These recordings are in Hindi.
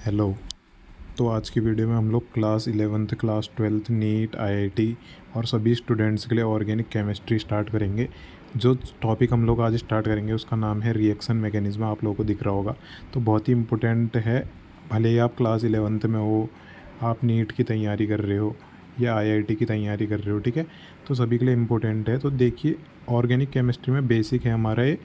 हेलो। तो आज की वीडियो में हम लोग class 11th class 12th NEET IIT और सभी स्टूडेंट्स के लिए ऑर्गेनिक केमिस्ट्री स्टार्ट करेंगे। जो टॉपिक हम लोग आज स्टार्ट करेंगे उसका नाम है रिएक्शन मैकेनिज्म। आप लोगों को दिख रहा होगा, तो बहुत ही इम्पोर्टेंट है। भले ही आप क्लास 11th में हो, आप नीट की तैयारी कर रहे हो या आईआईटी की तैयारी कर रहे हो, ठीक है, तो सभी के लिए इम्पोर्टेंट है। तो देखिए, ऑर्गेनिक केमिस्ट्री में बेसिक है हमारा ये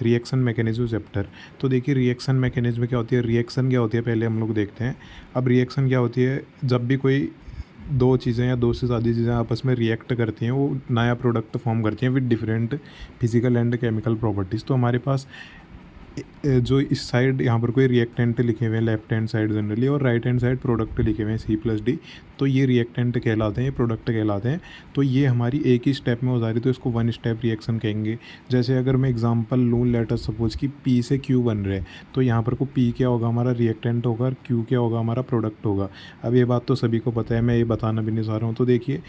रिएक्शन मैकेनिज्म चैप्टर। तो देखिए, रिएक्शन मैकेनिज्म क्या होती है, रिएक्शन क्या होती है, पहले हम लोग देखते हैं। अब रिएक्शन क्या होती है, जब भी कोई दो चीज़ें या दो से ज़्यादा चीज़ें आपस में रिएक्ट करती हैं, वो नया प्रोडक्ट फॉर्म करती हैं with different physical and chemical properties. तो हमारे पास जो इस साइड यहाँ पर कोई रिएक्टेंट लिखे हुए हैं लेफ्ट हैंड साइड जनरली, और राइट हैंड साइड प्रोडक्ट लिखे हुए हैं C+D। तो ये रिएक्टेंट कहलाते हैं, ये प्रोडक्ट कहलाते हैं। तो ये हमारी एक ही स्टेप में हो जा रही, तो इसको वन स्टेप रिएक्शन कहेंगे। जैसे अगर मैं एग्जांपल लूँ, लेट अस सपोज कि P से Q बन रहे हैं, तो यहाँ पर को P क्या होगा, हमारा रिएक्टेंट होगा, और Q क्या होगा, हमारा प्रोडक्ट होगा। अब ये बात तो सभी को पता है, मैं ये बताना भी नहीं चाह रहा हूँ। तो देखिए,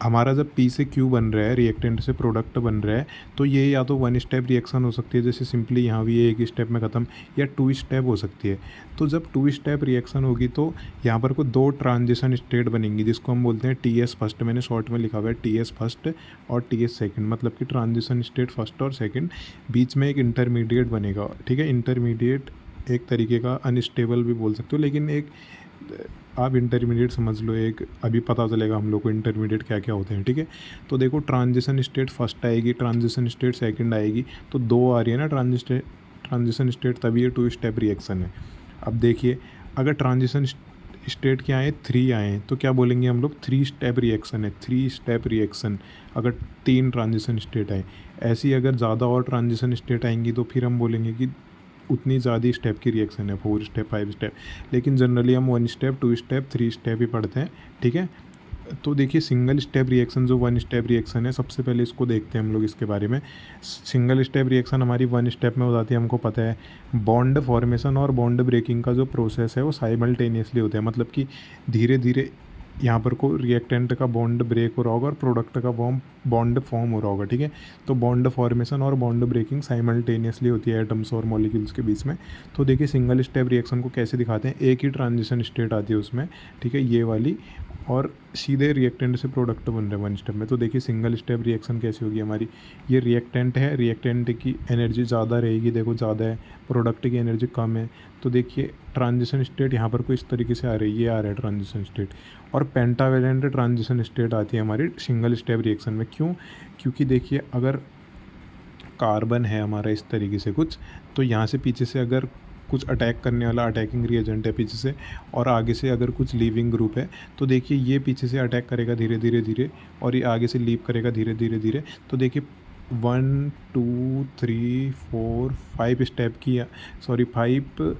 हमारा जब P से Q बन रहा है, रिएक्टेंट से प्रोडक्ट बन रहा है, तो ये या तो वन स्टेप रिएक्शन हो सकती है, जैसे सिंपली यहाँ भी ये एक स्टेप में ख़त्म, या टू स्टेप हो सकती है। तो जब टू स्टेप रिएक्शन होगी तो यहाँ पर को दो ट्रांजिशन स्टेट बनेंगी, जिसको हम बोलते हैं TS फर्स्ट। मैंने शॉर्ट में लिखा हुआ है TS फर्स्ट और TS सेकेंड, मतलब कि ट्रांजिशन स्टेट फर्स्ट और सेकेंड। बीच में एक इंटरमीडिएट बनेगा, ठीक है। इंटरमीडिएट एक तरीके का अनस्टेबल भी बोल सकते हो, लेकिन एक आप इंटरमीडिएट समझ लो, एक अभी पता चलेगा हम लोग को इंटरमीडिएट क्या क्या होते हैं, ठीक है। तो देखो, ट्रांजिशन स्टेट फर्स्ट आएगी, ट्रांजिशन स्टेट सेकंड आएगी, तो दो आ रही है ना ट्रांजिशन स्टेट, तभी ये टू स्टेप रिएक्शन है। अब देखिए, अगर ट्रांजिशन स्टेट क्या आए, 3 आए, तो क्या बोलेंगे हम लोग, 3 स्टेप रिएक्शन है, 3 स्टेप रिएक्शन। अगर 3 ट्रांजिशन स्टेट आए, ऐसी अगर ज़्यादा और ट्रांजिशन स्टेट आएंगी तो फिर हम बोलेंगे कि उतनी ज़्यादा स्टेप की रिएक्शन है, 4 स्टेप 5 स्टेप। लेकिन जनरली हम 1 स्टेप 2 स्टेप 3 स्टेप ही पढ़ते हैं, ठीक है। तो देखिए, सिंगल स्टेप रिएक्शन जो 1 स्टेप रिएक्शन है, सबसे पहले इसको देखते हैं हम लोग इसके बारे में। सिंगल स्टेप रिएक्शन हमारी 1 स्टेप में हो जाती है, हमको पता है। बॉन्ड फॉर्मेशन और बॉन्ड ब्रेकिंग का जो प्रोसेस है वो साइमल्टेनियसली होता है, मतलब कि धीरे धीरे यहाँ पर को रिएक्टेंट का बॉन्ड ब्रेक हो रहा होगा और प्रोडक्ट का बॉन्ड फॉर्म हो रहा होगा, ठीक है। तो बॉन्ड फॉर्मेशन और बॉन्ड ब्रेकिंग साइमल्टेनियसली होती है एटम्स और मॉलिक्यूल्स के बीच में। तो देखिए, सिंगल स्टेप रिएक्शन को कैसे दिखाते हैं, एक ही ट्रांजिशन स्टेट आती है उसमें, ठीक है, ये वाली, और सीधे रिएक्टेंट से प्रोडक्ट बन रहे हैं 1 स्टेप में। तो देखिए, सिंगल स्टेप रिएक्शन कैसी होगी हमारी, ये रिएक्टेंट है, रिएक्टेंट की एनर्जी ज़्यादा रहेगी, देखो ज़्यादा है, प्रोडक्ट की एनर्जी कम है। तो देखिए, ट्रांजिशन स्टेट यहाँ पर कोई इस तरीके से आ रही है, ये आ रहा है ट्रांजिशन स्टेट, और पेंटावेलेंट ट्रांजिशन स्टेट आती है हमारी सिंगल स्टेप रिएक्शन में। क्यों? क्योंकि देखिए, अगर कार्बन है हमारा इस तरीके से कुछ, तो यहाँ से पीछे से अगर कुछ अटैक करने वाला अटैकिंग रिएजेंट है पीछे से, और आगे से अगर कुछ लीविंग ग्रुप है, तो देखिए ये पीछे से अटैक करेगा धीरे धीरे धीरे, और ये आगे से लीव करेगा धीरे धीरे धीरे। तो देखिए, 1 2 3 4 5 स्टेप की, सॉरी 5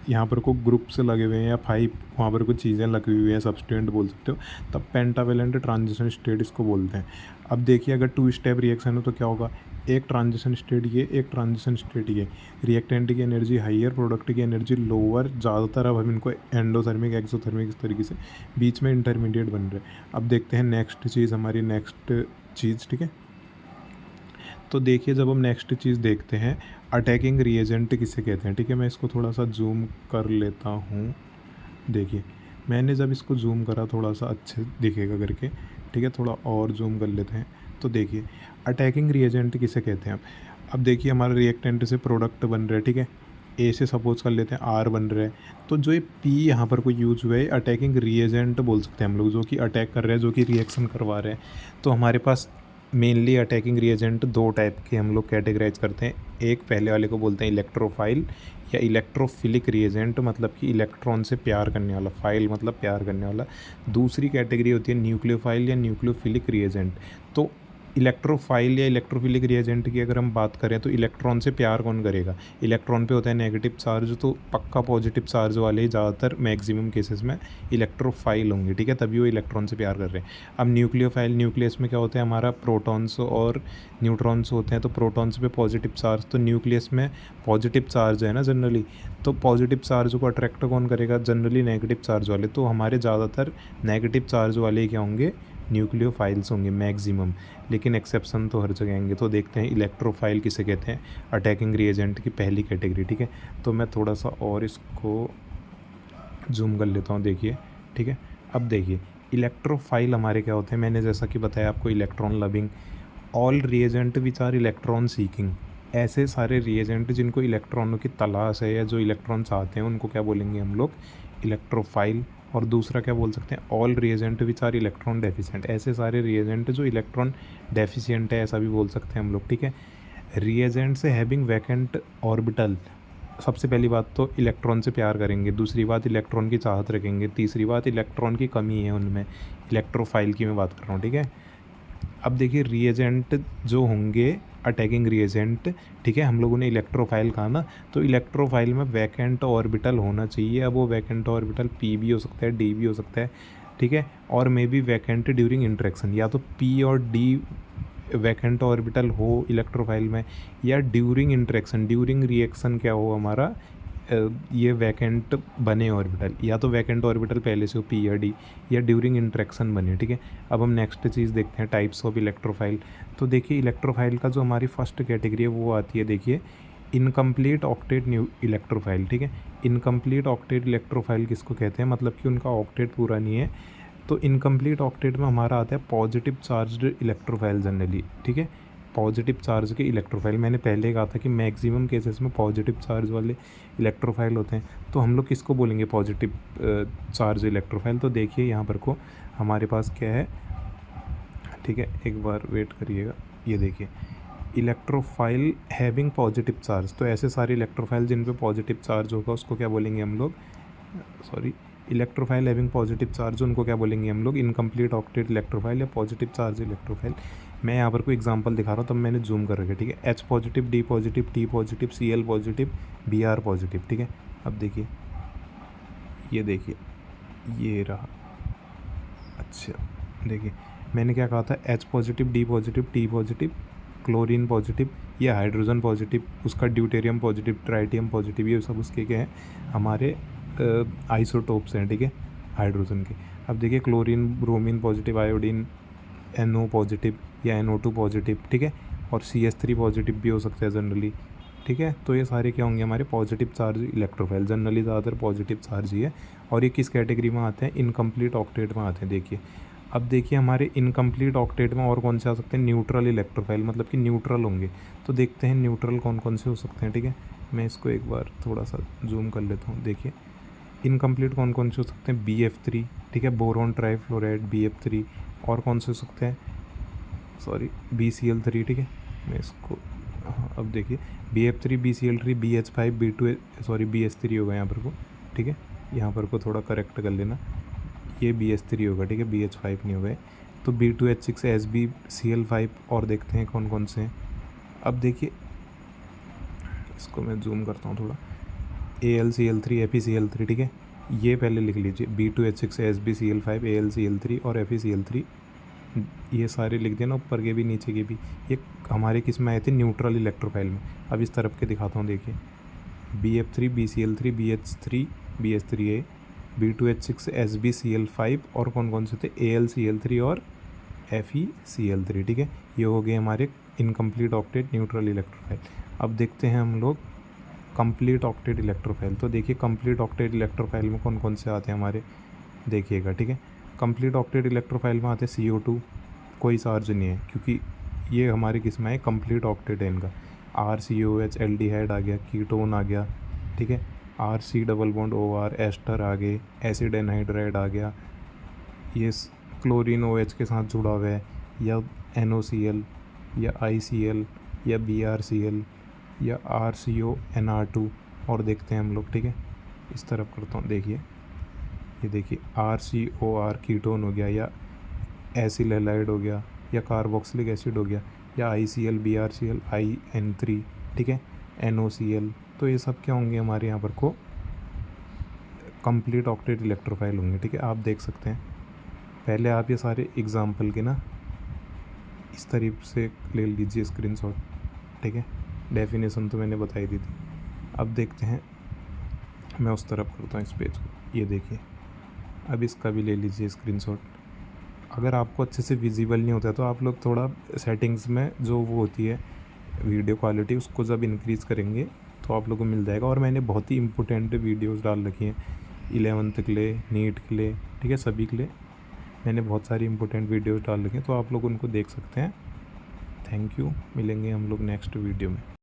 यहाँ पर को ग्रुप से लगे हुए हैं, या 5 वहाँ पर कुछ चीज़ें लगी हुई हैं, सबस्टेंट बोल सकते हो, तब पेंटावेलेंट ट्रांजिशन स्टेट इसको बोलते हैं। अब देखिए, अगर 2 स्टेप रिएक्शन हो तो क्या होगा, एक ट्रांजिशन स्टेट ये, एक ट्रांजिशन स्टेट ये। रिएक्टेंट की एनर्जी हाइयर, प्रोडक्ट की एनर्जी लोअर ज़्यादातर। अब हम इनको एंडोथर्मिक एक्सोथर्मिक इस तरीके से बीच में इंटरमीडिएट बन रहे हैं। अब देखते हैं नेक्स्ट चीज़, हमारी नेक्स्ट चीज़, ठीक है। तो देखिए, जब हम नेक्स्ट चीज़ देखते हैं, अटैकिंग रिएजेंट किसे कहते हैं, ठीक है। मैं इसको थोड़ा सा जूम कर लेता हूँ। देखिए, मैंने जब इसको जूम करा, थोड़ा सा अच्छे दिखेगा करके, ठीक है, थोड़ा और जूम कर लेते हैं। तो देखिए, अटैकिंग रिएजेंट किसे कहते हैं। अब देखिए, हमारा रिएक्टेंट से प्रोडक्ट बन रहा है, ठीक है, ए से सपोज कर लेते हैं R बन रहा है। तो जो ये P यहाँ पर कोई यूज हुआ है, अटैकिंग रिएजेंट बोल सकते हैं हम लोग, जो कि अटैक कर रहे हैं, जो कि रिएक्शन करवा रहे हैं। तो हमारे पास मेनली अटैकिंग रिएजेंट 2 टाइप के हम लोग कैटेगराइज करते हैं। एक पहले वाले को बोलते हैं इलेक्ट्रोफाइल या इलेक्ट्रोफिलिक रिएजेंट, मतलब कि इलेक्ट्रॉन से प्यार करने वाला, फाइल मतलब प्यार करने वाला। दूसरी कैटेगरी होती है न्यूक्लियोफाइल या न्यूक्लियोफिलिक रिएजेंट। तो इलेक्ट्रोफाइल या इलेक्ट्रोफिलिक रिएजेंट की अगर हम बात करें, तो इलेक्ट्रॉन से प्यार कौन करेगा, इलेक्ट्रॉन पे होता है नेगेटिव चार्ज, तो पक्का पॉजिटिव चार्ज वाले ही ज़्यादातर मैक्सिमम केसेस में इलेक्ट्रोफाइल होंगे, ठीक है, तभी वो इलेक्ट्रॉन से प्यार कर रहे हैं। अब न्यूक्लियोफाइल, न्यूक्लियस में क्या होता है, हमारा प्रोटॉन्स और न्यूट्रॉन्स होते हैं। तो प्रोटॉन्स पे पॉजिटिव चार्ज, तो न्यूक्लियस में पॉजिटिव चार्ज है ना जनरली, तो पॉजिटिव चार्ज को अट्रैक्ट कौन करेगा, जनरली नेगेटिव चार्ज वाले। तो हमारे ज़्यादातर नेगेटिव चार्ज वाले क्या होंगे, न्यूक्लियोफाइल्स होंगे मैक्सिमम, लेकिन एक्सेप्शन तो हर जगह आएंगे। तो देखते हैं इलेक्ट्रोफाइल किसे कहते हैं, अटैकिंग रिएजेंट की पहली कैटेगरी, ठीक है। तो मैं थोड़ा सा और इसको जूम कर लेता हूँ, देखिए, ठीक है। अब देखिए इलेक्ट्रोफाइल हमारे क्या होते हैं, मैंने जैसा कि बताया आपको, electron loving, all reagent which are electron seeking, ऐसे सारे रिएजेंट जिनको इलेक्ट्रॉनों की तलाश है या जो इलेक्ट्रॉन चाहते हैं उनको क्या बोलेंगे हम लोग, इलेक्ट्रोफाइल। और दूसरा क्या बोल सकते हैं, all reagent which are electron deficient, ऐसे सारे रिएजेंट जो इलेक्ट्रॉन डेफिशिएंट है, ऐसा भी बोल सकते हैं हम लोग, ठीक है। रिएजेंट से हैविंग वैकेंट ऑर्बिटल, सबसे पहली बात तो इलेक्ट्रॉन से प्यार करेंगे, दूसरी बात इलेक्ट्रॉन की चाहत रखेंगे, तीसरी बात इलेक्ट्रॉन की कमी है उनमें, इलेक्ट्रोफाइल की मैं बात कर रहा हूँ, ठीक है। अब देखिए रिएजेंट जो होंगे अटैकिंग रिएजेंट, ठीक है, हम लोगों ने इलेक्ट्रोफाइल कहा ना, तो इलेक्ट्रोफाइल में वैकेंट ऑर्बिटल होना चाहिए। अब वो वैकेंट ऑर्बिटल पी भी हो सकता है, डी भी हो सकता है, ठीक है, और may be vacant during interaction, या तो पी और डी वैकेंट ऑर्बिटल हो इलेक्ट्रोफाइल में, या ड्यूरिंग इंटरेक्शन, ड्यूरिंग रिएक्शन क्या हो हमारा, ये वैकेंट बने ऑर्बिटल, या तो वैकेंट ऑर्बिटल पहले से हो पी या डी, या ड्यूरिंग इंटरेक्शन बने, ठीक है। अब हम नेक्स्ट चीज़ देखते हैं, टाइप्स ऑफ इलेक्ट्रोफाइल। तो देखिए इलेक्ट्रोफाइल का जो हमारी फर्स्ट कैटेगरी है वो आती है, देखिए, इनकम्प्लीट ऑक्टेट न्यू इलेक्ट्रोफाइल, ठीक है। इनकम्प्लीट ऑक्टेट इलेक्ट्रोफाइल किसको कहते हैं, मतलब कि उनका ऑक्टेट पूरा नहीं है। तो इनकम्प्लीट ऑक्टेट में हमारा आता है पॉजिटिव चार्ज्ड इलेक्ट्रोफाइल जनरली, ठीक है, पॉजिटिव चार्ज के इलेक्ट्रोफाइल। मैंने पहले कहा था कि मैक्सिमम केसेस में पॉजिटिव चार्ज वाले इलेक्ट्रोफाइल होते हैं, तो हम लोग किसको बोलेंगे पॉजिटिव चार्ज इलेक्ट्रोफाइल। तो देखिए यहाँ पर को हमारे पास क्या है, ठीक है, एक बार वेट करिएगा, ये देखिए इलेक्ट्रोफाइल हैविंग पॉजिटिव चार्ज, तो ऐसे सारे इलेक्ट्रोफाइल जिन पे पॉजिटिव चार्ज होगा उसको क्या बोलेंगे हम लोग, sorry, electrophile having positive charge उनको क्या बोलेंगे हम लोग, इनकम्प्लीट ऑक्टेट इलेक्ट्रोफाइल या पॉजिटिव चार्ज इलेक्ट्रोफाइल। मैं यहाँ पर कोई एग्जांपल दिखा रहा हूँ, तब मैंने जूम कर रखा है, ठीक है। H positive, D positive, T positive, C L positive, B R positive, ठीक है। अब देखिए, ये देखिए, ये रहा, अच्छा, देखिए मैंने क्या कहा था, H positive, D positive, T positive, chlorine positive, ये हाइड्रोजन पॉजिटिव, उसका ड्यूटेरियम पॉजिटिव, ट्राइटियम पॉजिटिव, ये सब उसके क्या हैं, हमारे आइसोटोप्स हैं, ठीक है, हाइड्रोजन के। अब देखिए chlorine, bromine positive, iodine, NO positive या NO2 पॉजिटिव, ठीक है, और CH3 पॉजिटिव भी हो सकता है जनरली, ठीक है। तो ये सारे क्या होंगे हमारे पॉजिटिव चार्ज इलेक्ट्रोफाइल, जनरली ज़्यादातर पॉजिटिव चार्ज ही है। और ये किस कैटेगरी में आते हैं, इनकम्प्लीट ऑक्टेट में आते हैं, देखिए। अब देखिए हमारे इनकम्प्लीट ऑक्टेट में और कौन से आ सकते हैं, न्यूट्रल इलेक्ट्रोफाइल, मतलब कि न्यूट्रल होंगे। तो देखते हैं न्यूट्रल कौन कौन से हो सकते हैं, ठीक है। मैं इसको एक बार थोड़ा सा जूम कर लेता हूँ, देखिए इनकम्प्लीट कौन कौन से हो सकते हैं, BF3, ठीक है, बोरोन ट्राईफ्लोराइड, BF3, और कौन से हो सकते हैं, सॉरी, BCl3, ठीक है, मैं इसको, हाँ अब देखिए BF3, BCl3, BH5, B2, sorry BH3 होगा यहाँ पर को, ठीक है, यहाँ पर को थोड़ा करेक्ट कर लेना, ये BH3 होगा, ठीक है, BH5 नहीं होगा। तो B2H6, SbCl5, और देखते हैं कौन कौन से हैं। अब देखिए इसको मैं जूम करता हूँ थोड़ा, AlCl3, FeCl3, ठीक है, ये पहले लिख लीजिए, B2H6, SbCl5, AlCl3 और FeCl3, ये सारे लिख देना, ऊपर के भी नीचे के भी। ये हमारे किस में आए थे, न्यूट्रल इलेक्ट्रोफाइल में। अब इस तरफ के दिखाता हूँ, देखिए BF3, BCl3, BH3, BH3A, B2H6, SbCl5, और कौन कौन से थे, AlCl3 और FeCl3, ठीक है। ये हो गए हमारे इनकम्प्लीट ऑक्टेट न्यूट्रल इलेक्ट्रोफाइल। अब देखते हैं हम लोग कंप्लीट ऑक्टेट इलेक्ट्रोफाइल। तो देखिए कंप्लीट ऑक्टेट इलेक्ट्रोफाइल में कौन कौन से आते हैं हमारे, देखिएगा, ठीक है। कंप्लीट ऑक्टेट इलेक्ट्रोफाइल में आते हैं CO2, कोई चार्ज नहीं है क्योंकि ये हमारे किस में है, कंप्लीट ऑक्टेट है इनका। RCOH, एल्डिहाइड आ गया, कीटोन आ गया, ठीक है, RC double bond OR, ester आ गए, एसिड एनहाइड्राइड आ गया, ये क्लोरीन OH के साथ जुड़ा हुआ है, या NOCl, या ICl, या BRCl, या RCONR2, और देखते हैं हम लोग, ठीक है, इस तरफ करता हूँ, देखिए ये देखिए RCOR कीटोन हो गया, या एसिल हैलाइड हो गया, या कार्बोक्सिलिक एसिड हो गया, या ICl, BRCl, IN3, ठीक है, NOCl। तो ये सब क्या होंगे हमारे यहाँ पर को कंप्लीट ऑक्टेट इलेक्ट्रोफाइल होंगे, ठीक है। आप देख सकते हैं, पहले आप ये सारे एग्जाम्पल के ना इस तरीके से ले लीजिए स्क्रीनशॉट, ठीक है। डेफिनेशन तो मैंने बताई दी थी। अब देखते हैं, मैं उस तरफ करता हूँ इस पेज को, ये देखिए, अब इसका भी ले लीजिए स्क्रीनशॉट। अगर आपको अच्छे से विजिबल नहीं होता है तो आप लोग थोड़ा सेटिंग्स में जो वो होती है वीडियो क्वालिटी, उसको जब इंक्रीज़ करेंगे तो आप लोगों को मिल जाएगा। और मैंने बहुत ही इंपॉर्टेंट वीडियोस डाल रखी हैं 11th के लिए, नीट के लिए, ठीक है, सभी के लिए मैंने बहुत सारी इंपॉर्टेंट वीडियोस डाल रखे हैं, तो आप लोग उनको देख सकते हैं। थैंक यू, मिलेंगे हम लोग नेक्स्ट वीडियो में।